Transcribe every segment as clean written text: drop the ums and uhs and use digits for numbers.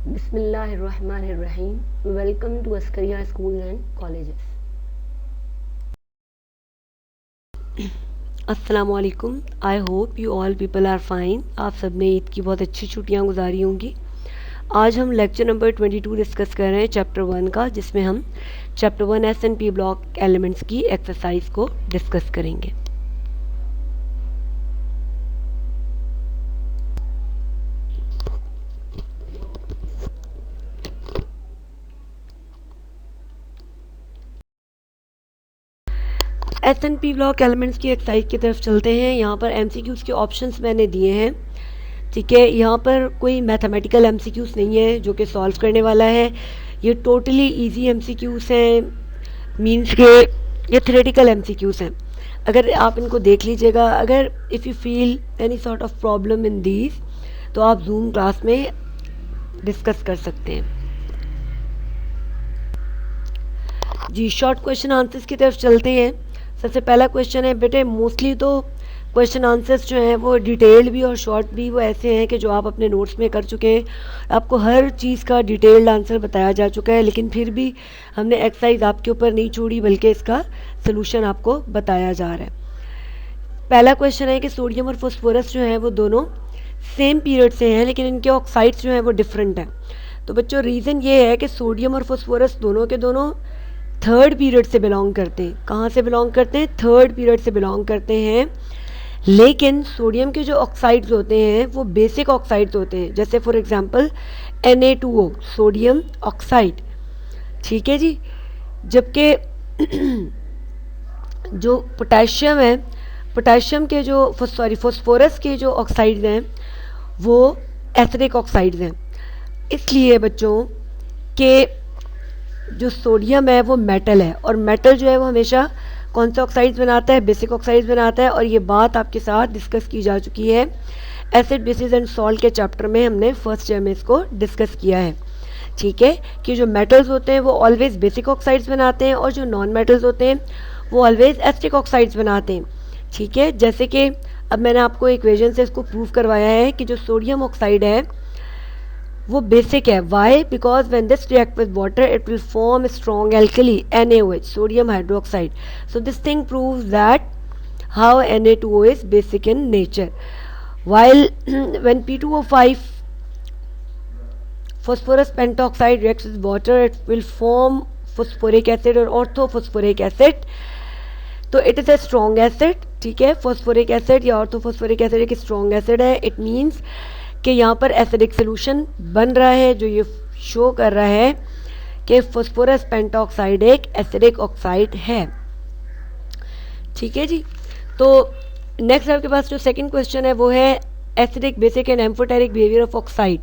Bismillahirrahmanirrahim. Welcome to Askaria Schools and Colleges. अस्सलामुअलैकुम. I hope you all people are fine. आप सब ने ईद की बहुत अच्छी छुट्टियां गुजारी होंगी. आज हम लेक्चर नंबर 22 डिस्कस कर रहे हैं चैप्टर 1 का, जिसमें हम चैप्टर 1 S&P ब्लॉक एलिमेंट्स की एक्सरसाइज को डिस्कस करेंगे. S&P ब्लॉक एलिमेंट्स की एक्सरसाइज की तरफ चलते हैं. यहाँ पर MCQs के ऑप्शंस मैंने दिए हैं. ठीक है, यहाँ पर कोई मैथमेटिकल MCQs नहीं है जो कि सॉल्व करने वाला है. ये टोटली इजी MCQs हैं, मीन्स के ये थ्योरेटिकल MCQs हैं. अगर आप इनको देख लीजिएगा, अगर if you feel any sort of problem in these, तो आप जूम क्लास में डिस्कस कर सकते हैं. जी, शॉर्ट क्वेश्चन आंसर्स की तरफ चलते हैं. सबसे पहला क्वेश्चन है बेटे, मोस्टली तो क्वेश्चन आंसर्स जो हैं वो डिटेल्ड भी और शॉर्ट भी वो ऐसे हैं कि जो आप अपने नोट्स में कर चुके हैं. आपको हर चीज़ का डिटेल्ड आंसर बताया जा चुका है, लेकिन फिर भी हमने एक्सरसाइज आपके ऊपर नहीं छोड़ी, बल्कि इसका सलूशन आपको बताया जा रहा है. पहला क्वेश्चन है कि सोडियम और फॉस्फोरस जो हैं वो दोनों सेम पीरियड से हैं, लेकिन इनके ऑक्साइड्स जो हैं वो डिफरेंट हैं. तो बच्चों, रीज़न ये है कि सोडियम और फॉस्फोरस दोनों के दोनों थर्ड पीरियड से बिलोंग करते हैं. कहाँ से बिलोंग करते हैं? थर्ड पीरियड से बिलोंग करते हैं. लेकिन सोडियम के जो ऑक्साइड्स होते हैं वो बेसिक ऑक्साइड्स होते हैं. जैसे for example Na2O, sodium oxide. ठीक है जी. जबकि जो पोटेशियम है, पोटेशियम के जो फॉस्फोरस के जो ऑक्साइड्स हैं वो एसिडिक ऑक्साइड्स हैं. इसलिए बच्चों कि जो सोडियम है वो मेटल है, और मेटल जो है वो हमेशा कौन से ऑक्साइड्स बनाता है? बेसिक ऑक्साइड्स बनाता है. और ये बात आपके साथ डिस्कस की जा चुकी है एसिड बेसिस एंड सॉल्ट के चैप्टर में. हमने फर्स्ट ईयर में इसको डिस्कस किया है. ठीक है, कि जो मेटल्स होते हैं वो ऑलवेज बेसिक ऑक्साइड्स बनाते हैं, और जो नॉन मेटल्स होते हैं वो ऑलवेज एसिडिक ऑक्साइड्स बनाते हैं. ठीक है, जैसे कि अब मैंने आपको इक्वेशन से इसको प्रूव करवाया है कि जो सोडियम ऑक्साइड है वो बेसिक है. Why? Because when this react with water it will form strong alkali NaOH, sodium hydroxide. So this thing proves that how Na2O is basic in nature. While when P2O5 phosphorus pentoxide reacts with water, it will form phosphoric acid और orthophosphoric acid. तो it is a strong acid. ठीक है, phosphoric acid या orthophosphoric acid एक strong acid है. It means कि यहाँ पर एसिडिक सोल्यूशन बन रहा है, जो ये शो कर रहा है कि फॉस्फोरस पेंटॉक्साइड एक एसिडिक ऑक्साइड है. ठीक है जी. तो नेक्स्ट आपके पास जो सेकंड क्वेश्चन है वो है acidic, basic and amphoteric behaviour of oxide.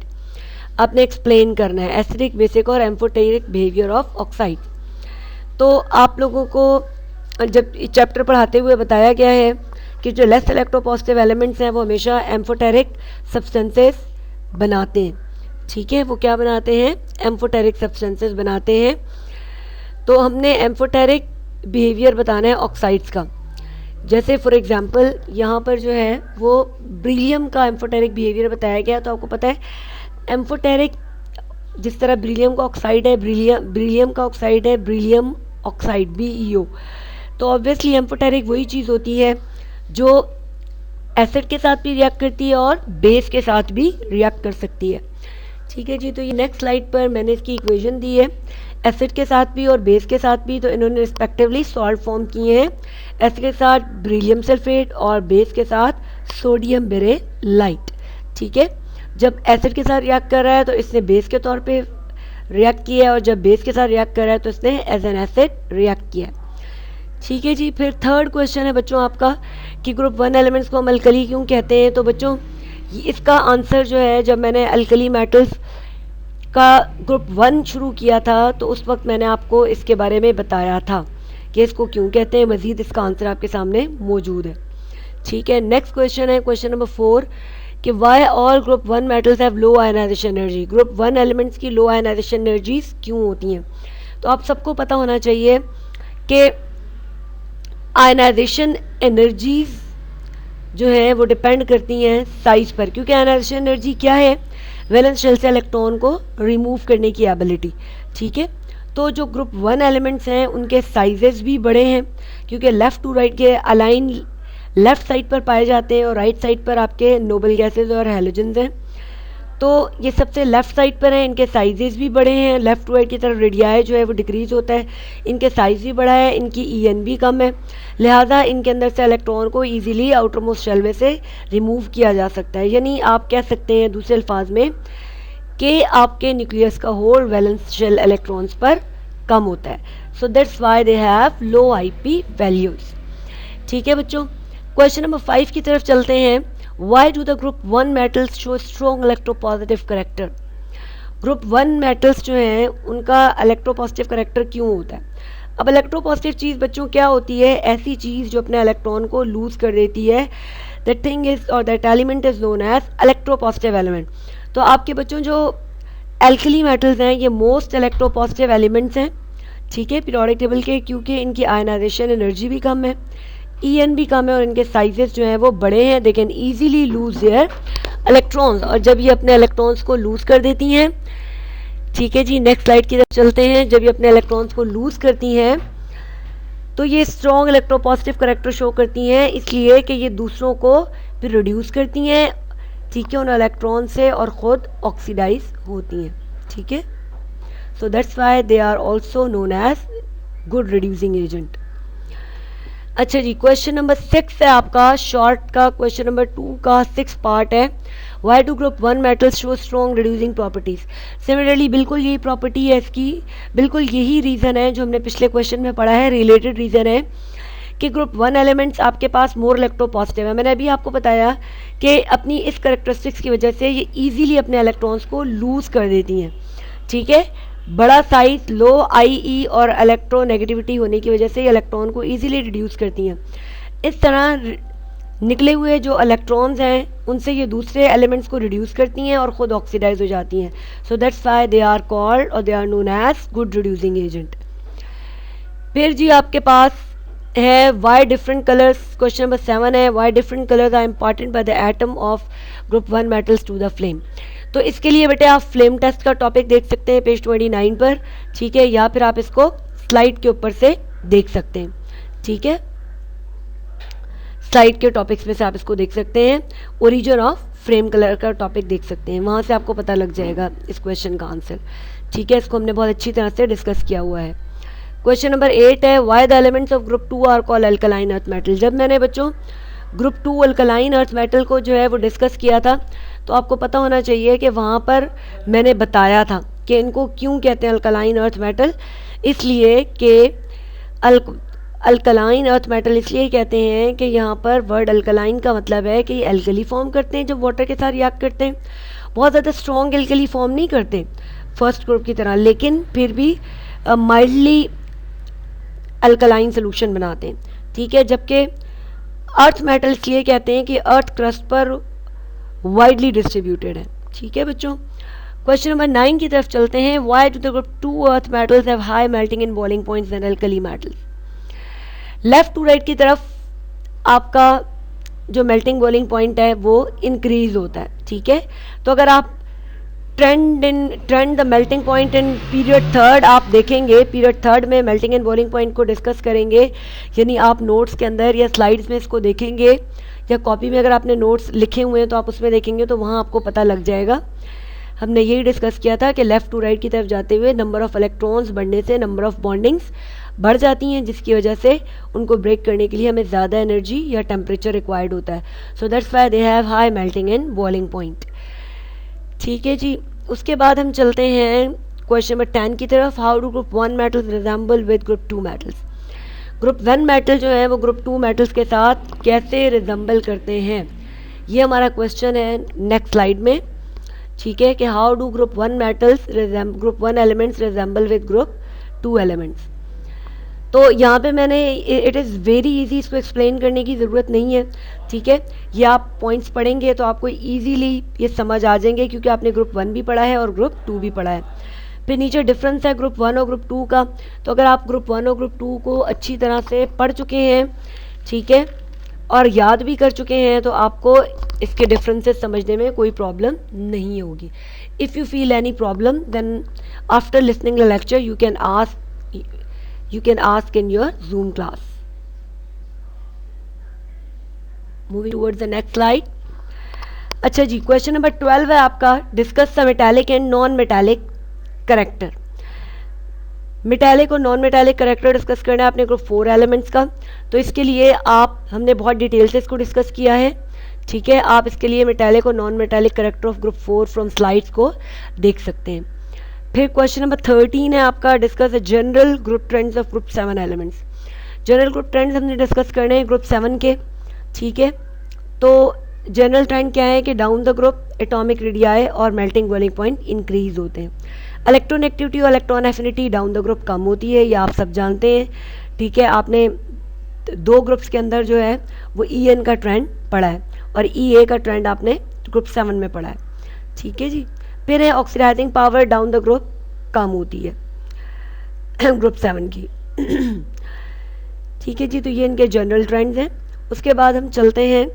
आपने एक्सप्लेन करना है एसिडिक, बेसिक और एम्फोटेरिक बिहेवियर ऑफ ऑक्साइड. तो आप लोगों को जब चैप्टर पढ़ाते हुए बताया गया है कि जो लेस इलेक्ट्रोपॉजिटिव एलिमेंट्स हैं वो हमेशा एम्फोटेरिक सब्सटेंसेस बनाते हैं. ठीक है, वो क्या बनाते हैं? एम्फोटेरिक सब्सटेंसेस बनाते हैं. तो हमने एम्फोटेरिक बिहेवियर बताना है ऑक्साइड्स का. जैसे फॉर एग्जांपल यहाँ पर जो है वो ब्रिलियम का एम्फोटेरिक बिहेवियर बताया गया. तो आपको पता है एम्फोटेरिक, जिस तरह ब्रिलियम का ऑक्साइड है, ब्रिलियम का ऑक्साइड है ब्रिलियम ऑक्साइड BeO. तो ऑब्वियसली एम्फोटेरिक वही चीज़ होती है जो एसिड के साथ भी रिएक्ट करती है और बेस के साथ भी रिएक्ट कर सकती है. ठीक है जी. तो ये नेक्स्ट स्लाइड पर मैंने इसकी इक्वेशन दी है, एसिड के साथ भी और बेस के साथ भी. तो इन्होंने रिस्पेक्टिवली सॉल्ट फॉर्म किए हैं, एसिड के साथ ब्रिलियम सल्फेट और बेस के साथ सोडियम बेरेलाइट. ठीक है, जब एसिड के साथ रिएक्ट कर रहा है तो इसने बेस के तौर पे रिएक्ट किया है, और जब बेस के साथ रिएक्ट कर रहा है तो इसने एज एन एसिड रिएक्ट किया है. ठीक है जी. फिर थर्ड क्वेश्चन है बच्चों आपका कि ग्रुप 1 एलिमेंट्स को हम अल्कली क्यों कहते हैं. तो बच्चों इसका आंसर जो है, जब मैंने अल्कली मेटल्स का ग्रुप 1 शुरू किया था तो उस वक्त मैंने आपको इसके बारे में बताया था कि इसको क्यों कहते हैं. मज़ीद इसका आंसर आपके सामने मौजूद है. ठीक है, नेक्स्ट क्वेश्चन है क्वेश्चन नंबर 4 कि why all group 1 metals have low ionization energy. Group 1 elements की लो आयनाइजेशन एनर्जीज क्यों होती हैं. तो आप सबको पता होना चाहिए कि आयनाइजेशन एनर्जीज जो है वो डिपेंड करती हैं साइज़ पर. क्योंकि आयनाइजेशन एनर्जी क्या है? वैलेंस शेल से इलेक्ट्रॉन को रिमूव करने की एबिलिटी, ठीक है। तो जो ग्रुप 1 एलिमेंट्स हैं उनके साइजेस भी बड़े हैं, क्योंकि लेफ़्ट टू राइट के अलाइन लेफ़्ट साइड पर पाए जाते हैं और राइट साइड पर आपके नोबल गैसेज और हैलोजेंस हैं। तो ये सबसे लेफ़्ट साइड पर हैं, इनके साइजेस भी बड़े हैं। लेफ़्ट टू राइट की तरफ रेडियाई जो है वो डिक्रीज़ होता है, इनके साइज़ भी बड़ा है, इनकी EN भी कम है, लिहाजा इनके अंदर से इलेक्ट्रॉन को ईजिली आउटर मोस्ट शेल में से रिमूव किया जा सकता है। यानी आप कह सकते हैं दूसरे अल्फाज में कि आपके न्यूक्लियस का होल्ड वैलेंस शेल इलेक्ट्रॉन्स पर कम होता है। So that's why they have low IP values. ठीक है बच्चों, क्वेश्चन नंबर 5 की तरफ चलते हैं। Why do the group 1 metals show strong electropositive character? Group 1 metals जो हैं उनका इलेक्ट्रोपॉजिटिव करेक्टर क्यों होता है? अब इलेक्ट्रोपॉजिटिव चीज़ बच्चों क्या होती है? ऐसी चीज़ जो अपने इलेक्ट्रॉन को लूज़ कर देती है। दैट थिंग इज और that element is known as electropositive element. तो आपके बच्चों जो एल्कली मेटल्स हैं ये मोस्ट इलेक्ट्रोपॉजिटिव एलिमेंट्स हैं, ठीक है, पीरियोडिक टेबल के, क्योंकि इनकी आयनाइजेशन एनर्जी भी कम है, EN भी कम है और इनके साइजेस जो हैं वो बड़े हैं। They can easily lose their electrons, और जब ये अपने इलेक्ट्रॉन्स को लूज कर देती हैं, ठीक है जी, नेक्स्ट स्लाइड की तरफ चलते हैं। जब ये अपने इलेक्ट्रॉन्स को लूज करती हैं तो ये स्ट्रॉन्ग इलेक्ट्रोपॉजिटिव करेक्टर शो करती हैं, इसलिए कि ये दूसरों को फिर रिड्यूस करती हैं, ठीक है, उन इलेक्ट्रॉन से, और ख़ुद ऑक्सीडाइज होती हैं, ठीक है। So that's why they are also known as good reducing agent. अच्छा जी, क्वेश्चन नंबर 6 है आपका शॉर्ट का, क्वेश्चन नंबर 2 का 6 पार्ट है। Why do group 1 metals show strong reducing properties? Similarly बिल्कुल यही प्रॉपर्टी है इसकी, बिल्कुल यही रीज़न है जो हमने पिछले क्वेश्चन में पढ़ा है, रिलेटेड रीज़न है कि ग्रुप 1 एलिमेंट्स आपके पास मोर इलेक्ट्रोपॉजिटिव है। मैंने अभी आपको बताया कि अपनी इस करेक्टरिस्टिक्स की वजह से ये ईजीली अपने इलेक्ट्रॉन्स को लूज़ कर देती हैं, ठीक है। बड़ा साइज, लो IE और इलेक्ट्रोनेगेटिविटी होने की वजह से ये इलेक्ट्रॉन को इजीली रिड्यूस करती हैं। इस तरह निकले हुए जो इलेक्ट्रॉन्स हैं उनसे ये दूसरे एलिमेंट्स को रिड्यूस करती हैं और ख़ुद ऑक्सीडाइज हो जाती हैं। So that's why they are called और they are known as good reducing agent. फिर जी आपके पास है why different colours, question number 7 है, why different colours are important by the atom of group 1 metals to the flame. तो इसके लिए बेटे आप फ्लेम टेस्ट का टॉपिक देख सकते हैं पेज 29 पर, ठीक है, या फिर आप इसको स्लाइड के ऊपर से देख सकते हैं, ठीक है, स्लाइड के टॉपिक्स में से आप इसको देख सकते हैं। ओरिजिन ऑफ फ्लेम कलर का टॉपिक देख सकते हैं, वहाँ से आपको पता लग जाएगा इस क्वेश्चन का आंसर, ठीक है। इसको हमने बहुत अच्छी तरह से डिस्कस किया हुआ है। क्वेश्चन नंबर 8 है, why the elements of group 2 are called alkaline earth metal? जब मैंने बच्चों ग्रुप 2 अल्कलाइन अर्थ मेटल को जो है वो डिस्कस किया था, तो आपको पता होना चाहिए कि वहाँ पर मैंने बताया था कि इनको क्यों कहते हैं अल्कलाइन अर्थ मेटल। इसलिए कि अल्कलाइन अर्थ मेटल इसलिए कहते हैं कि यहाँ पर वर्ड अल्कलाइन का मतलब है कि ये एल्कली फॉर्म करते हैं जब वाटर के साथ रिएक्ट करते हैं। बहुत ज़्यादा स्ट्रॉन्ग एल्कली फॉर्म नहीं करते फर्स्ट ग्रुप की तरह, लेकिन फिर भी माइल्डली अल्कलाइन सोल्यूशन बनाते हैं, ठीक है। जबकि अर्थ मेटल इसलिए कहते हैं कि अर्थ क्रस्ट पर वाइडली डिस्ट्रीब्यूटेड है, ठीक है बच्चों। क्वेश्चन नंबर 9 की तरफ चलते हैं। Why do the group 2 earth metals have high melting and boiling points than alkali metals? Left to right की तरफ आपका जो मेल्टिंग बॉइलिंग पॉइंट है वो इंक्रीज होता है, ठीक है। तो अगर आप trend the melting point in period 3 आप देखेंगे, पीरियड 3 में मेल्टिंग एंड बॉइलिंग पॉइंट को डिस्कस करेंगे, यानी आप नोट्स के अंदर या स्लाइड्स में इसको देखेंगे, या कॉपी में अगर आपने नोट्स लिखे हुए हैं तो आप उसमें देखेंगे तो वहाँ आपको पता लग जाएगा। हमने यही डिस्कस किया था कि लेफ़्ट टू राइट की तरफ जाते हुए नंबर ऑफ़ इलेक्ट्रॉन्स बढ़ने से नंबर ऑफ़ बॉन्डिंग्स बढ़ जाती हैं, जिसकी वजह से उनको ब्रेक करने के लिए हमें ज़्यादा एनर्जी या टेम्परेचर रिक्वायर्ड होता है। So that's why they have high melting and boiling point, ठीक है जी। उसके बाद हम चलते हैं क्वेश्चन नंबर 10 की तरफ। How do group 1 metals resemble with group 2 metals? Group 1 metal जो है वो ग्रुप 2 मेटल्स के साथ कैसे रिजेंबल करते हैं, ये हमारा क्वेश्चन है नेक्स्ट स्लाइड में, ठीक है, कि how do group 1 metals group 1 elements resemble with group 2 elements. तो यहाँ पे मैंने इट इज़ वेरी इजी, इसको एक्सप्लेन करने की ज़रूरत नहीं है, ठीक है। ये आप पॉइंट्स पढ़ेंगे तो आपको इजीली ये समझ आ जाएंगे, क्योंकि आपने ग्रुप 1 भी पढ़ा है और ग्रुप 2 भी पढ़ा है। फिर नीचे डिफरेंस है ग्रुप 1 और ग्रुप 2 का, तो अगर आप ग्रुप 1 और ग्रुप 2 को अच्छी तरह से पढ़ चुके हैं, ठीक है, और याद भी कर चुके हैं तो आपको इसके डिफरेंसेस समझने में कोई प्रॉब्लम नहीं होगी. If you feel any problem then after listening the lecture you can ask in your Zoom class. Moving towards the next slide. अच्छा जी, क्वेश्चन नंबर 12 है आपका, discuss the metallic and non metallic character. Metallic और non metallic character discuss करना है आपने group 4 elements का. तो इसके लिए हमने बहुत डिटेल से इसको डिस्कस किया है. ठीक है, आप इसके लिए मेटालिक और non metallic character of group 4 from slides को देख सकते हैं. फिर क्वेश्चन नंबर 13 है आपका, discuss the general group trends of group 7 elements. General group trends हमने डिस्कस करने हैं ग्रुप 7 के. ठीक है, तो जनरल ट्रेंड क्या है कि down the group atomic radii और मेल्टिंग बॉइलिंग पॉइंट इंक्रीज होते हैं. इलेक्ट्रॉन एक्टिविटी और electron affinity down the group कम होती है, ये आप सब जानते हैं. ठीक है, आपने 2 ग्रुप्स के अंदर जो है वो EN का ट्रेंड पढ़ा है और EA का ट्रेंड आपने ग्रुप 7 में पढ़ा है. ठीक है जी. फिर है oxidising power down the group कम होती है ग्रुप 7 की. ठीक है जी, तो ये इनके जनरल ट्रेंड्स हैं. उसके बाद हम चलते हैं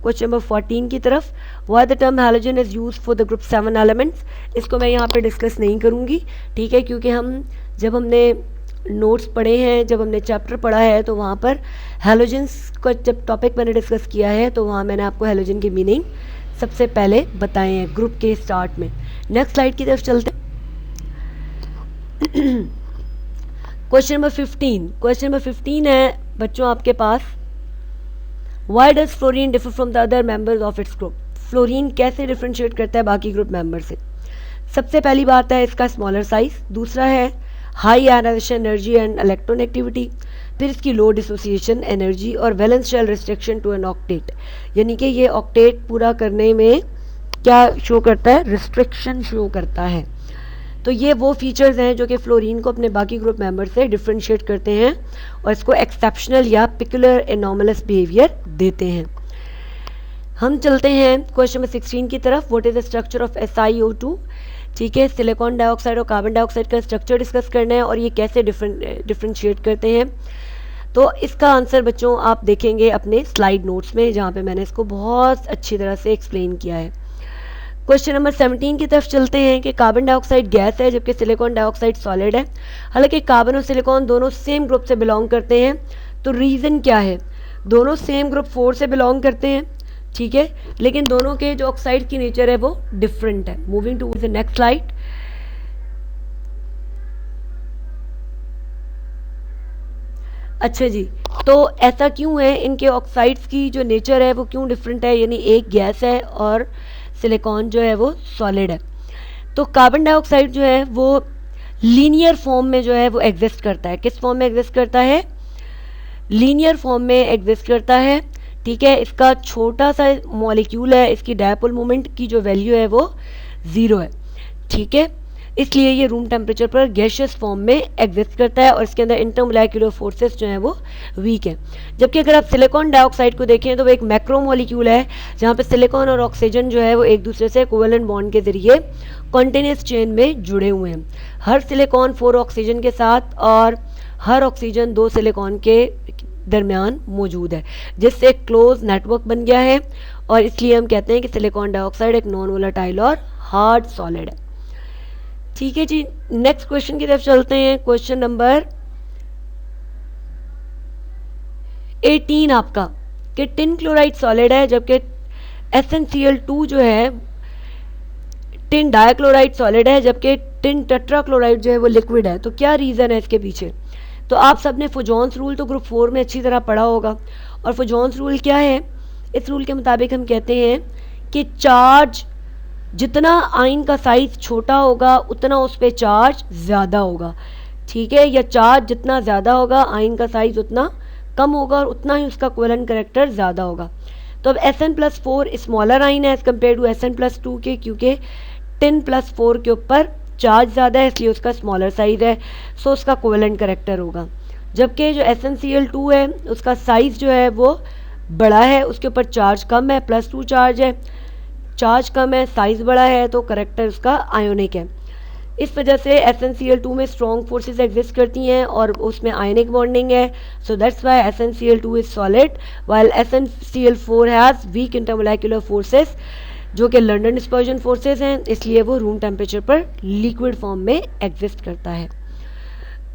क्वेश्चन नंबर 14 की तरफ. Why the term halogen is use for the group 7 elements. इसको मैं यहाँ पे डिस्कस नहीं करूँगी. ठीक है, क्योंकि जब हमने नोट्स पढ़े हैं, जब हमने चैप्टर पढ़ा है, तो वहाँ पर हैलोजन्स का जब टॉपिक मैंने डिस्कस किया है तो वहाँ मैंने आपको हैलोजन की मीनिंग सबसे पहले बताए हैं ग्रुप के स्टार्ट में. नेक्स्ट स्लाइड की तरफ चलते हैं. Question number 15. क्वेश्चन नंबर 15 है बच्चों आपके पास, why does fluorine differ from the other members of its group. Fluorine कैसे डिफ्रेंशिएट करता है बाकी ग्रुप मेंबर से. सबसे पहली बात है इसका स्मॉलर साइज. दूसरा है high ionization energy and electron activity. फिर इसकी लो डिसोसिएशन एनर्जी और valence shell restriction to an octet, यानी कि ये ऑक्टेट पूरा करने में क्या शो करता है, रिस्ट्रिक्शन शो करता है. तो ये वो फीचर्स हैं जो कि फ्लोरीन को अपने बाकी ग्रुप मेंबर से डिफ्रेंशिएट करते हैं और इसको एक्सेप्शनल या पिकुलर एनॉमलस बिहेवियर देते हैं. हम चलते हैं क्वेश्चन नंबर 16 की तरफ. What is the structure of SiO2. ठीक है, सिलिकॉन डाइऑक्साइड और कार्बन डाइऑक्साइड का स्ट्रक्चर डिस्कस करना है और ये कैसे डिफ्रेंशिएट करते हैं. तो इसका आंसर बच्चों आप देखेंगे अपने स्लाइड नोट्स में, जहाँ पे मैंने इसको बहुत अच्छी तरह से एक्सप्लेन किया है. क्वेश्चन नंबर 17 की तरफ चलते हैं कि कार्बन डाइऑक्साइड गैस है जबकि सिलिकॉन डाइऑक्साइड सॉलिड है. हालांकि कार्बन और सिलिकॉन दोनों सेम ग्रुप से बिलोंग करते हैं, तो रीज़न क्या है, दोनों सेम ग्रुप 4 से बिलोंग करते हैं. ठीक है, लेकिन दोनों के जो ऑक्साइड की नेचर है वो डिफरेंट है. Moving to the next slide. अच्छा जी, तो ऐसा क्यों है, इनके ऑक्साइड्स की जो नेचर है वो क्यों डिफरेंट है, यानी एक गैस है और सिलिकॉन जो है वो सॉलिड है. तो कार्बन डाइऑक्साइड जो है वो लीनियर फॉर्म में जो है वो एग्जिस्ट करता है. किस फॉर्म में एग्जिस्ट करता है, लीनियर फॉर्म में एग्जिस्ट करता है. ठीक है, इसका छोटा सा मॉलिक्यूल है, इसकी डायपोल मोमेंट की जो वैल्यू है वो 0 है. ठीक है, इसलिए ये रूम टेम्परेचर पर गैशियस फॉर्म में एग्जिस्ट करता है और इसके अंदर इंटरमोलेक्युलर फोर्सेस जो हैं वो वीक है. जबकि अगर आप सिलिकॉन डाइऑक्साइड को देखें तो वो एक मैक्रो मॉलिक्यूल है, जहाँ पे सिलिकॉन और ऑक्सीजन जो है वो एक दूसरे से कोवेलेंट बॉन्ड के जरिए कॉन्टिन्यूस चेन में जुड़े हुए हैं. हर सिलिकॉन 4 ऑक्सीजन के साथ और हर ऑक्सीजन 2 सिलिकॉन के दरमियान मौजूद है, जिससे एक क्लोज नेटवर्क बन गया है और इसलिए हम कहते हैं कि सिलिकॉन डाइऑक्साइड एक नॉन वोलेटाइल और हार्ड सॉलिड है. ठीक है जी, नेक्स्ट क्वेश्चन की तरफ चलते हैं. क्वेश्चन नंबर 18 आपका, कि टिन क्लोराइड सॉलिड है जबकि SnCl2 जो है टिन डाइक्लोराइड सॉलिड है जबकि टिन टेट्राक्लोराइड जो है वो लिक्विड है. तो क्या रीज़न है इसके पीछे. तो आप सबने फुजॉन्स रूल तो ग्रुप 4 में अच्छी तरह पढ़ा होगा. और फुजॉन्स रूल क्या है, इस रूल के मुताबिक हम कहते हैं कि चार्ज जितना आयन का साइज छोटा होगा उतना उस पर चार्ज ज़्यादा होगा. ठीक है, या चार्ज जितना ज़्यादा होगा आयन का साइज उतना कम होगा और उतना ही उसका कोवेलेंट कैरेक्टर ज़्यादा होगा. तो अब Sn+4 स्मॉलर आयन है एज़ कम्पेयर टू Sn+2 के, क्योंकि Tin+4 के ऊपर चार्ज ज़्यादा है इसलिए उसका स्मॉलर साइज है, सो उसका कोवेलेंट कैरेक्टर होगा. जबकि जो SnCl2 है उसका साइज़ जो है वो बड़ा है, उसके ऊपर चार्ज कम है, +2 चार्ज है, चार्ज कम है, साइज़ बड़ा है, तो करेक्टर उसका आयोनिक है. इस वजह से SnCl2 में स्ट्रॉन्ग फोर्सेस एग्जिस्ट करती हैं और उसमें आयनिक बॉन्डिंग है, so that's why SnCl2 is solid while SnCl4 has weak intermolecular forces जो कि लंडन डिस्पर्जन फोर्सेस हैं, इसलिए वो रूम टेम्परेचर पर लिक्विड फॉर्म में एग्जिस्ट करता है।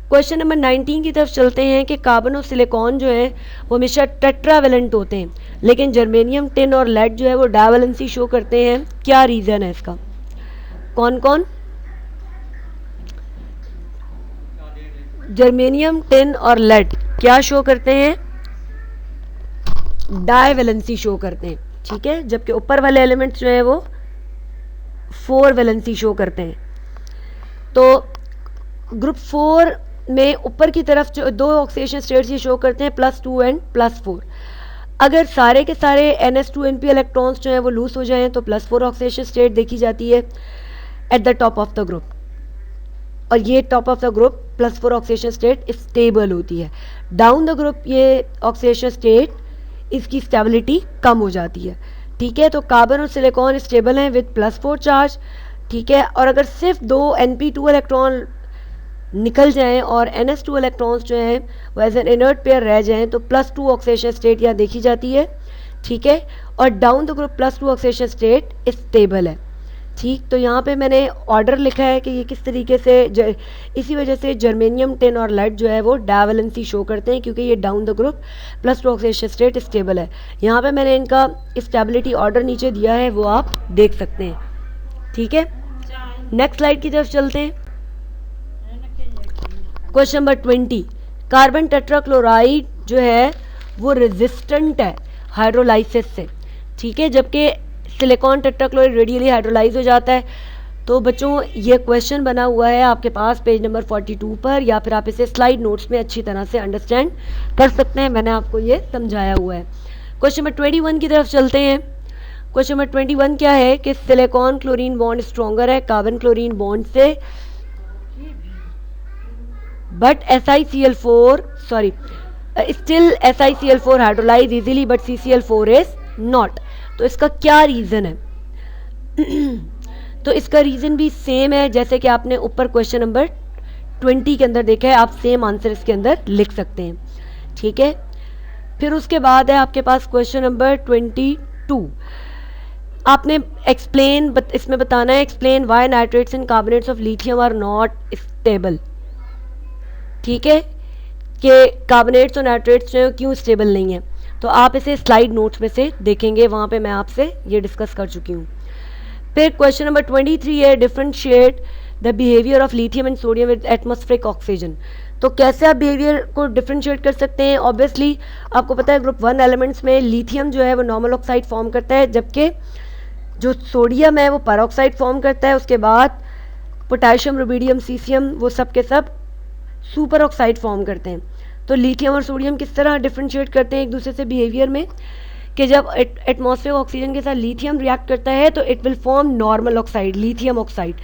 क्वेश्चन नंबर 19 की तरफ चलते हैं कि कार्बन और सिलिकॉन जो है वो हमेशा टेट्रावेलेंट होते हैं, लेकिन जर्मेनियम, टिन और लेड जो है वो डायवेलेंसी शो करते हैं। क्या रीज़न है इसका? कौन कौन? जर्मेनियम, टिन और लेड क्या शो करते हैं? डायवेलेंसी शो करते हैं, ठीक है, जबकि ऊपर वाले एलिमेंट्स जो है वो 4 वैलेंसी शो करते हैं। तो ग्रुप 4 में ऊपर की तरफ जो 2 ऑक्सीडेशन स्टेट्स ये शो करते हैं +2 एंड +4। अगर सारे के सारे NH2NP इलेक्ट्रॉन्स जो हैं वो लूज हो जाएं तो +4 ऑक्सीडेशन स्टेट देखी जाती है at the top of the group, और ये top of the group +4 oxidation state stable होती है। डाउन द ग्रुप ये ऑक्सीडेशन स्टेट इसकी स्टेबिलिटी कम हो जाती है, ठीक है। तो कार्बन और सिलिकॉन स्टेबल हैं विद +4 चार्ज, ठीक है। और अगर सिर्फ 2 NP2 इलेक्ट्रॉन निकल जाएं और NH2 इलेक्ट्रॉन्स जो हैं वो एज एन इनर्ट पेयर रह जाएं तो +2 ऑक्सीडेशन स्टेट यहाँ देखी जाती है, ठीक है। और down the group +2 oxidation state stable है, ठीक। तो यहाँ पे मैंने ऑर्डर लिखा है कि ये किस तरीके से इसी वजह से जर्मेनियम, टिन और लेड जो है वो डायवेलेंसी शो करते हैं, क्योंकि ये down the group +2 oxidation state stable है। यहाँ पे मैंने इनका स्टेबिलिटी ऑर्डर नीचे दिया है, वो आप देख सकते हैं, ठीक है। नेक्स्ट स्लाइड की तरफ चलते हैं। क्वेश्चन नंबर 20, कार्बन टेट्राक्लोराइड जो है वो रेजिस्टेंट है हाइड्रोलाइसिस से, ठीक है, जबकि सिलिकॉन टेट्राक्लोराइड रेडियली हाइड्रोलाइज हो जाता है। तो बच्चों ये क्वेश्चन बना हुआ है आपके पास पेज नंबर 42 पर, या फिर आप इसे स्लाइड नोट्स में अच्छी तरह से अंडरस्टैंड कर सकते हैं, मैंने आपको ये समझाया हुआ है। क्वेश्चन नंबर 21 की तरफ चलते हैं। क्वेश्चन नंबर 21 क्या है कि सिलिकॉन क्लोरीन बॉन्ड स्ट्रॉन्गर है कार्बन क्लोरीन बॉन्ड से, but SiCl4 sorry still SiCl4 hydrolyse easily but CCl4 is not. तो इसका क्या रीज़न है? तो इसका रीज़न भी सेम है जैसे कि आपने ऊपर क्वेश्चन नंबर 20 के अंदर देखा है, आप सेम आंसर इसके अंदर लिख सकते हैं, ठीक है। फिर उसके बाद है आपके पास क्वेश्चन नंबर 22, आपने एक्सप्लेन इसमें बताना है explain why nitrates and carbonates of lithium are not stable, ठीक है, कि कार्बोनेट्स और नाइट्रेट्स जो है क्यों स्टेबल नहीं है। तो आप इसे स्लाइड नोट्स में से देखेंगे, वहाँ पे मैं आपसे ये डिस्कस कर चुकी हूँ। फिर क्वेश्चन नंबर 23 है differentiate the behaviour of lithium and sodium with atmospheric oxygen. तो कैसे आप बिहेवियर को डिफरेंशिएट कर सकते हैं? ऑब्वियसली आपको पता है ग्रुप 1 एलिमेंट्स में लिथियम जो है वो नॉर्मल ऑक्साइड फॉर्म करता है, जबकि जो सोडियम है वो पैरोक्साइड फॉर्म करता है। उसके बाद पोटेशियम, रुबिडियम, सीसियम वो सब के सब सुपर ऑक्साइड फॉर्म करते हैं। तो लिथियम और सोडियम किस तरह डिफरेंशिएट करते हैं एक दूसरे से बिहेवियर में, कि जब एटमॉस्फेरिक ऑक्सीजन के साथ लिथियम रिएक्ट करता है तो it will form normal oxide lithium oxide,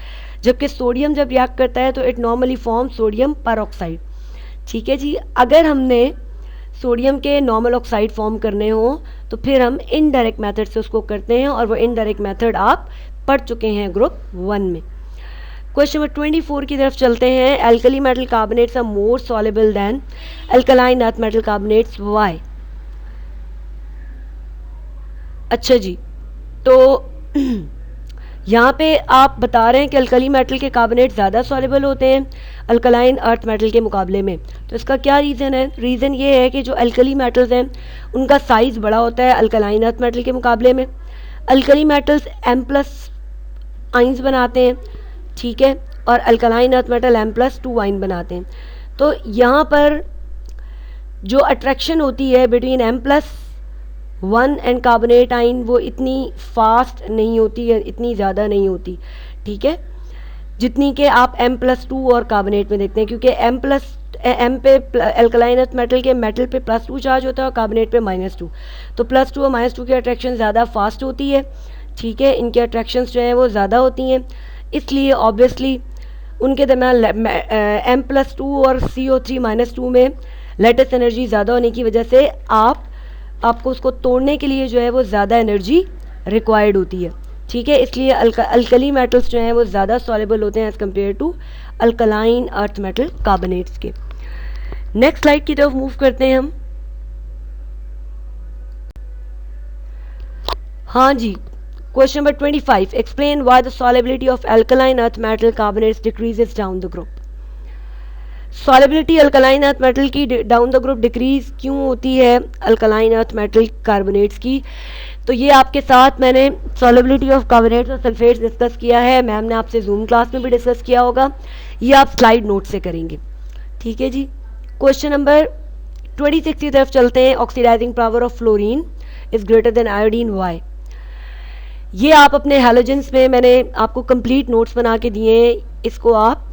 जबकि सोडियम जब रिएक्ट करता है तो it normally form sodium peroxide, ठीक है जी। अगर हमने सोडियम के नॉर्मल ऑक्साइड फॉर्म करने हो तो फिर हम इनडायरेक्ट मेथड से उसको करते हैं, और वो इनडायरेक्ट मेथड आप पढ़ चुके हैं ग्रुप 1 में। क्वेश्चन नंबर 24 की तरफ चलते हैं। Alkali metal carbonates are more soluble than alkaline earth metal carbonates, why? अच्छा जी, तो यहाँ पे आप बता रहे हैं कि अल्कली मेटल के कार्बोनेट ज़्यादा सॉल्युबल होते हैं अल्कलाइन अर्थ मेटल के मुकाबले में। तो इसका क्या रीज़न है? रीज़न ये है कि जो अल्कली मेटल्स हैं उनका साइज़ बड़ा होता है अल्कलाइन अर्थ मेटल के मुकाबले में। अल्कली मेटल्स M+ आइंस बनाते हैं, ठीक है, और अल्कलाइन अर्थ मेटल M+2 आइन बनाते हैं। तो यहाँ पर जो अट्रैक्शन होती है बिटवीन M+1 एंड कार्बोनेट आइन वो इतनी फास्ट नहीं होती है, इतनी ज़्यादा नहीं होती, ठीक है, जितनी कि आप M+2 और कार्बोनेट में देखते हैं, क्योंकि M पे अल्कलाइन अर्थ मेटल के मेटल पे +2 चार्ज होता है और कार्बोनेट पे -2, तो +2 और -2 की अट्रैक्शन ज़्यादा फास्ट होती है, ठीक है, इनकी अट्रैक्शंस जो हैं वो ज़्यादा होती हैं, इसलिए ऑब्वियसली उनके दरम्यान M+2 और CO3-2 में लेटेस्ट एनर्जी ज़्यादा होने की वजह से आपको उसको तोड़ने के लिए जो है वो ज़्यादा एनर्जी रिक्वायर्ड होती है, ठीक है, इसलिए अल्कली मेटल्स जो हैं वो ज़्यादा सॉल्युबल होते हैं as compare to alkaline earth metal carbonates के। नेक्स्ट स्लाइड की तरफ मूव करते हैं हम। हाँ जी, question number 25, explain why the solubility of alkaline earth metal carbonates decreases down the group. Solubility alkaline earth metal की डाउन द ग्रुप डिक्रीज क्यों होती है अल्कलाइन अर्थ मेटल कार्बोनेट्स की? तो ये आपके साथ मैंने सॉल्युबिलिटी ऑफ कार्बोनेट्स और सल्फेट्स डिस्कस किया है, मैम ने आपसे जूम क्लास में भी डिस्कस किया होगा, ये आप स्लाइड नोट से करेंगे। ठीक है जी, क्वेश्चन नंबर 26 की तरफ चलते हैं। Oxidizing power of fluorine is greater than iodine, why? ये आप अपने हैलोजेंस में मैंने आपको कंप्लीट नोट्स बना के दिए हैं, इसको आप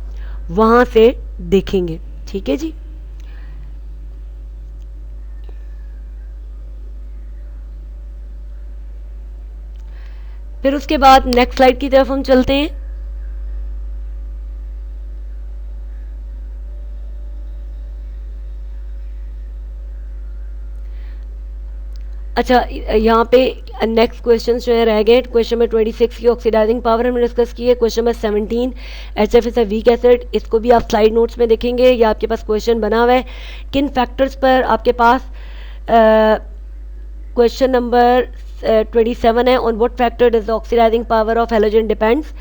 वहाँ से देखेंगे। ठीक है जी, फिर उसके बाद नेक्स्ट स्लाइड की तरफ हम चलते हैं। अच्छा, यहाँ पे नेक्स्ट क्वेश्चन जो है रह गए। क्वेश्चन नंबर 26 की ऑक्सीडाइजिंग पावर हमने डिस्कस की है। Question number 17 HF is a weak acid, इसको भी आप स्लाइड नोट्स में देखेंगे, या आपके पास क्वेश्चन बना हुआ है। किन फैक्टर्स पर आपके पास क्वेश्चन नंबर 27 है, on what factor does the oxidizing power of halogen depends.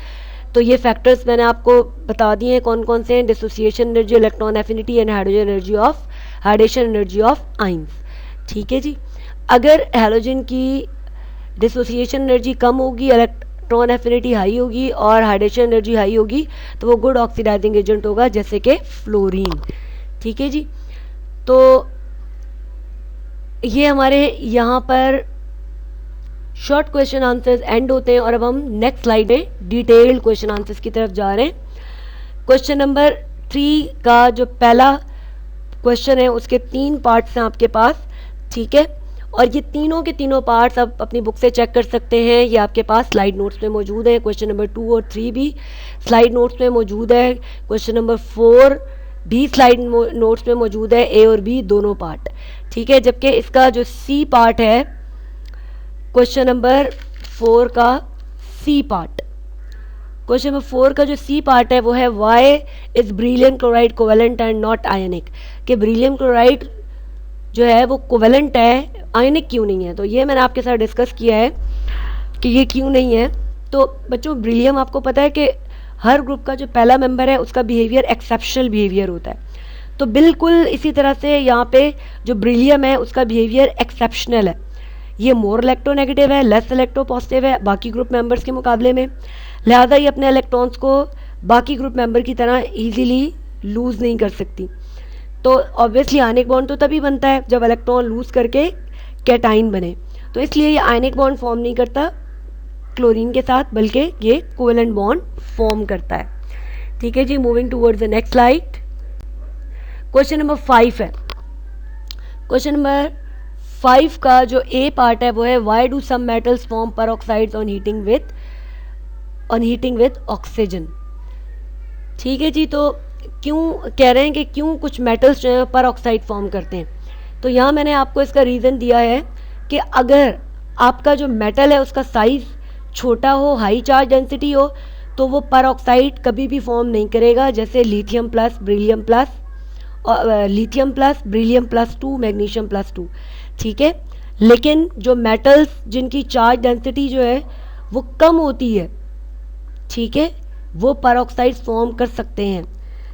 तो ये फैक्टर्स मैंने आपको बता दिए हैं कौन कौन से हैं, dissociation energy, electron affinity and hydrogen energy of hydration energy of ions. ठीक है जी, अगर हैलोजन की डिसोसिएशन एनर्जी कम होगी, इलेक्ट्रॉन एफिनिटी हाई होगी और हाइड्रेशन एनर्जी हाई होगी, तो वो गुड ऑक्सीडाइजिंग एजेंट होगा, जैसे कि फ्लोरीन। ठीक है जी, तो ये हमारे यहाँ पर शॉर्ट क्वेश्चन आंसर्स एंड होते हैं और अब हम नेक्स्ट स्लाइड में डिटेल्ड क्वेश्चन आंसर्स की तरफ जा रहे हैं। क्वेश्चन नंबर 3 का जो पहला क्वेश्चन है उसके 3 पार्ट्स हैं आपके पास। ठीक है, और ये तीनों के तीनों पार्ट्स आप अपनी बुक से चेक कर सकते हैं, ये आपके पास स्लाइड नोट्स में मौजूद है। क्वेश्चन नंबर 2 और 3 भी स्लाइड नोट्स में मौजूद है। क्वेश्चन नंबर 4 भी स्लाइड नोट्स में मौजूद है, ए और बी दोनों पार्ट। ठीक है, जबकि इसका जो सी पार्ट है, क्वेश्चन नंबर 4 का सी पार्ट, क्वेश्चन नंबर 4 का जो सी पार्ट है वो है why is beryllium chloride covalent and not ionic, कि ब्रिलियम क्लोराइड जो है वो कोवेलेंट है, आयनिक क्यों नहीं है। तो ये मैंने आपके साथ डिस्कस किया है कि ये क्यों नहीं है। तो बच्चों, ब्रिलियम आपको पता है कि हर ग्रुप का जो पहला मेंबर है उसका बिहेवियर एक्सेप्शनल बिहेवियर होता है, तो बिल्कुल इसी तरह से यहाँ पे जो ब्रिलियम है उसका बिहेवियर एक्सेप्शनल है। ये मोर इलेक्ट्रोनेगेटिव है, लेस इलेक्ट्रोपॉजिटिव है बाकी ग्रुप मेंबर्स के मुकाबले में, लिहाजा ये अपने इलेक्ट्रॉन्स को बाकी ग्रुप मेंबर की तरह इजीली लूज़ नहीं कर सकती। तो ऑब्वियसली आयनिक बॉन्ड तो तभी बनता है जब इलेक्ट्रॉन लूज़ करके कैटाइन बने, तो इसलिए ये आयनिक बॉन्ड फॉर्म नहीं करता क्लोरीन के साथ, बल्कि ये कोवेलेंट बॉन्ड फॉर्म करता है। ठीक है जी, moving towards the next slide. Question number 5 है। क्वेश्चन नंबर 5 का जो ए पार्ट है वो है why do some metals form peroxides on heating with oxygen. ठीक है जी, तो क्यों कह रहे हैं कि क्यों कुछ मेटल्स जो हैं पेरोक्साइड फॉर्म करते हैं। तो यहाँ मैंने आपको इसका रीज़न दिया है कि अगर आपका जो मेटल है उसका साइज़ छोटा हो, हाई चार्ज डेंसिटी हो, तो वो पेरोक्साइड कभी भी फॉर्म नहीं करेगा, जैसे lithium plus beryllium plus beryllium plus 2 magnesium plus 2। ठीक है, लेकिन जो मेटल्स जिनकी चार्ज डेंसिटी जो है वो कम होती है, ठीक है, वो पेरोक्साइड फॉर्म कर सकते हैं।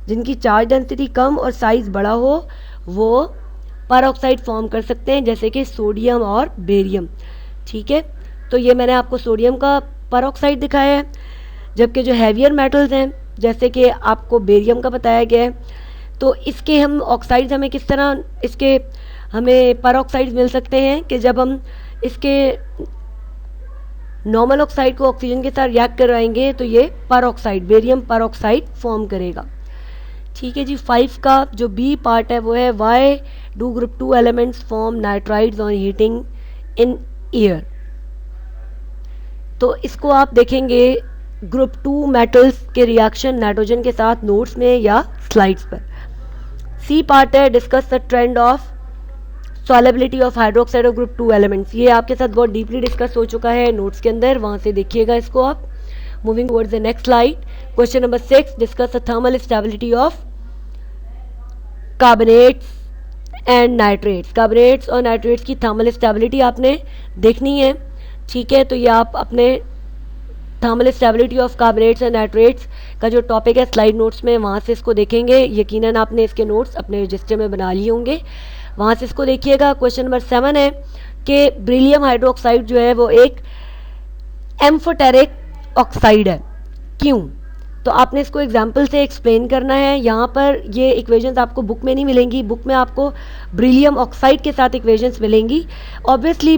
जिनकी चार्ज डेंसिटी कम और साइज़ बड़ा हो वो पेरोक्साइड फॉर्म कर सकते हैं, जैसे कि सोडियम और बेरियम। ठीक है, तो ये मैंने आपको सोडियम का पेरोक्साइड दिखाया है, जबकि जो हैवियर मेटल्स हैं जैसे कि आपको बेरियम का बताया गया है, तो इसके हम ऑक्साइड्स हमें किस तरह इसके हमें पेरोक्साइड्स मिल सकते हैं कि जब हम इसके नॉर्मल ऑक्साइड को ऑक्सीजन के साथ रिएक्ट करवाएंगे तो ये पेरोक्साइड, बेरियम पेरोक्साइड फॉर्म करेगा। ठीक है जी, 5 का जो बी पार्ट है वो है why do group 2 elements form nitrides on heating in air. तो इसको आप देखेंगे ग्रुप 2 मेटल्स के रिएक्शन नाइट्रोजन के साथ नोट्स में या स्लाइड्स पर। सी पार्ट है discuss the trend of solubility of hydroxide of group 2 elements, ये आपके साथ बहुत डीपली डिस्कस हो चुका है नोट्स के अंदर, वहाँ से देखिएगा इसको आप। Moving towards the next slide, question number 6, discuss the thermal stability of carbonates and nitrates. Carbonates और नाइट्रेट्स की थर्मल स्टेबिलिटी आपने देखनी है, ठीक है। तो ये आप अपने thermal stability of carbonates and nitrates का जो टॉपिक है स्लाइड नोट्स में, वहाँ से इसको देखेंगे। यकीनन आपने इसके नोट्स अपने रजिस्टर में बना लिए होंगे, वहाँ से इसको देखिएगा। क्वेश्चन नंबर 7 है कि ब्रिलियम हाइड्रोक्साइड जो है वो एक एम्फोटेरिक ऑक्साइड है, क्यों? तो आपने इसको एग्जाम्पल से एक्सप्लेन करना है। यहाँ पर ये इक्वेशंस आपको बुक में नहीं मिलेंगी, बुक में आपको ब्रिलियम ऑक्साइड के साथ इक्वेशंस मिलेंगी। ऑब्वियसली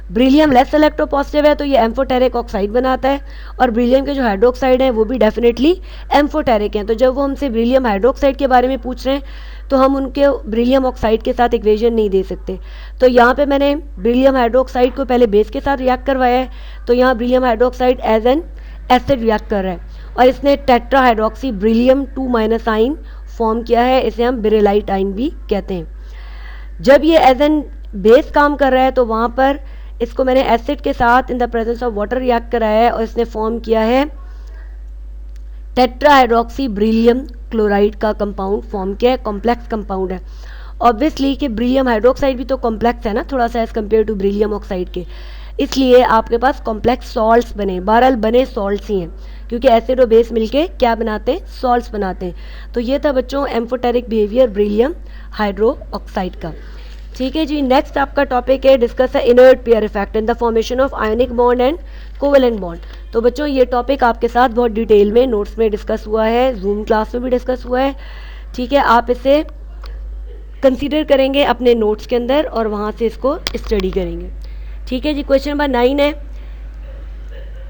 ब्रिलियम लेस इलेक्ट्रोपॉजिटिव है तो ये एम्फोटेरिक ऑक्साइड बनाता है, और ब्रिलियम के जो हाइड्रोक्साइड हैं वो भी डेफिनेटली एम्फोटेरिक हैं। तो जब वो हमसे ब्रिलियम हाइड्रोक्साइड के बारे में पूछ रहे हैं तो हम उनके ब्रिलियम ऑक्साइड के साथ इक्वेशन नहीं दे सकते। तो यहाँ पे मैंने ब्रिलियम हाइड्रोक्साइड को पहले बेस के साथ रिएक्ट करवाया है, तो यहाँ beryllium hydroxide as an acid react कर रहा है, और इसने टेट्रा हाइड्रोक्सी ब्रिलियम 2- आइन फॉर्म किया है, इसे हम बिरेलाइट आइन भी कहते हैं। जब ये एज एन बेस काम कर रहा है तो वहाँ पर इसको मैंने एसिड के साथ in the presence of water react कराया है, और इसने फॉर्म किया है टेट्रा हाइड्रोक्सी ब्रिलियम क्लोराइड का कंपाउंड फॉर्म किया है, कॉम्प्लेक्स कंपाउंड है। ऑब्वियसली कि ब्रिलियम हाइड्रोक्साइड भी तो कॉम्प्लेक्स है ना थोड़ा सा as compare to beryllium oxide के, इसलिए आपके पास कॉम्प्लेक्स सॉल्ट्स बने, बहरहाल बने सॉल्ट्स ही हैं, क्योंकि एसिड और बेस मिलके क्या बनाते हैं, सॉल्ट्स बनाते हैं। तो ये था बच्चों amphoteric behaviour beryllium hydro oxide का, ठीक है जी। नेक्स्ट आपका टॉपिक है discuss the inert pair effect in the formation of ionic bond and covalent bond. तो बच्चों ये टॉपिक आपके साथ बहुत डिटेल में नोट्स में डिस्कस हुआ है, जूम क्लास में भी डिस्कस हुआ है, ठीक है। आप इसे कंसीडर करेंगे अपने नोट्स के अंदर और वहाँ से इसको स्टडी करेंगे, ठीक है जी। क्वेश्चन नंबर 9 है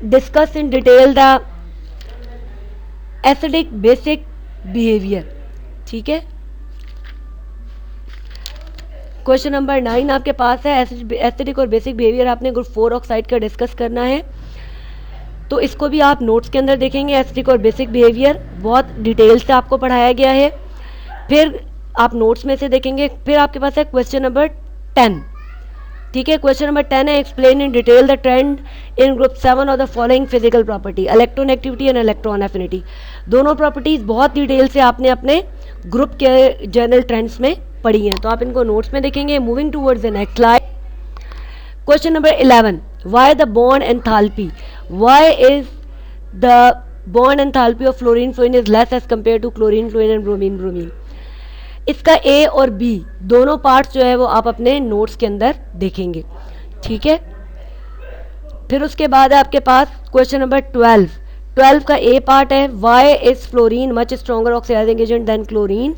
discuss in detail the acidic basic behaviour, ठीक है। क्वेश्चन नंबर 9 आपके पास है एसिडिक और बेसिक बिहेवियर, आपने ग्रुप 4 ऑक्साइड का डिस्कस करना है, तो इसको भी आप नोट्स के अंदर देखेंगे। एसिडिक और बेसिक बिहेवियर बहुत डिटेल से आपको पढ़ाया गया है, फिर आप नोट्स में से देखेंगे। फिर आपके पास है क्वेश्चन नंबर 10, ठीक है। क्वेश्चन नंबर 10 है explain in detail the trend in group 7 of the following physical property, electronegativity and electron affinity. दोनों प्रॉपर्टीज बहुत डिटेल से आपने अपने ग्रुप के जनरल ट्रेंड्स में पढ़ी हैं, तो आप इनको नोट्स में देखेंगे। Moving towards the next slide, question number 11 why the bond enthalpy, why is the bond enthalpy of fluorine fluorine is less as compare to chlorine fluorine and bromine bromine. इसका A और B दोनों parts जो है वो आप अपने notes के अंदर देखेंगे, ठीक है। फिर उसके बाद है आपके पास क्वेश्चन नंबर 12 का ए पार्ट है why is fluorine much stronger oxidizing agent than chlorine,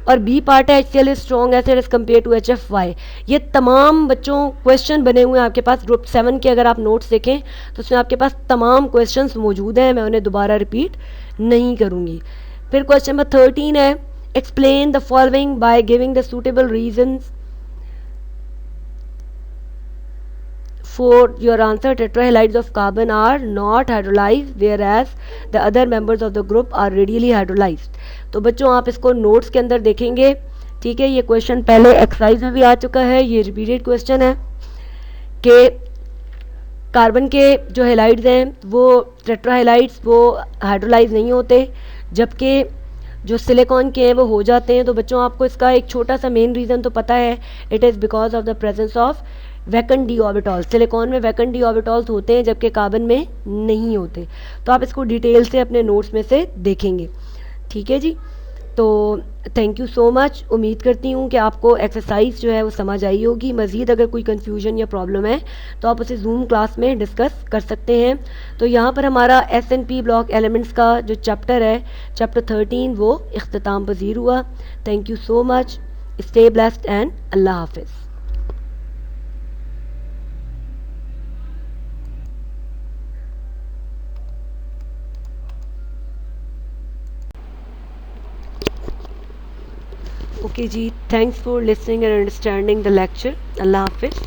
और बी पार्ट है HCl is strong acid as compare to HFY। ये तमाम बच्चों क्वेश्चन बने हुए हैं आपके पास ग्रुप 7 के, अगर आप नोट्स देखें तो उसमें आपके पास तमाम क्वेश्चंस मौजूद हैं, मैं उन्हें दोबारा रिपीट नहीं करूँगी। फिर क्वेश्चन नंबर 13 है explain the following by giving the suitable reasons for your answer. Tetrahalides of carbon are not hydrolyzed whereas the other members of the group are radially hydrolyzed। तो बच्चों आप इसको नोट्स के अंदर देखेंगे, ठीक है। ये क्वेश्चन पहले एक्सरसाइज में भी आ चुका है, ये रिपीटेड क्वेश्चन है कि कार्बन के जो हेलाइड्स हैं वो टेट्राहेलाइड्स वो हाइड्रोलाइज नहीं होते, जबकि जो सिलिकॉन के हैं वो हो जाते हैं। तो बच्चों आपको इसका एक छोटा सा मेन रीज़न तो पता है, it is because of the presence of vacant d orbitals. Silicon में वैकेंट डी ऑर्बिटॉल्स होते हैं जबकि कार्बन में नहीं होते। तो आप इसको डिटेल से अपने नोट्स में से देखेंगे, ठीक है जी। तो थैंक यू सो मच, उम्मीद करती हूँ कि आपको एक्सरसाइज जो है वो समझ आई होगी। मज़ीद अगर कोई कन्फ्यूजन या प्रॉब्लम है तो आप उसे जूम क्लास में डिस्कस कर सकते हैं। तो यहाँ पर हमारा SNP ब्लॉक एलिमेंट्स का जो चैप्टर है, चैप्टर 13, वो इख्तिताम पजीर हुआ। Thank you so much, stay blessed and Allah हाफिज़। Okay ji, thanks for listening and understanding the lecture. Allah Hafiz.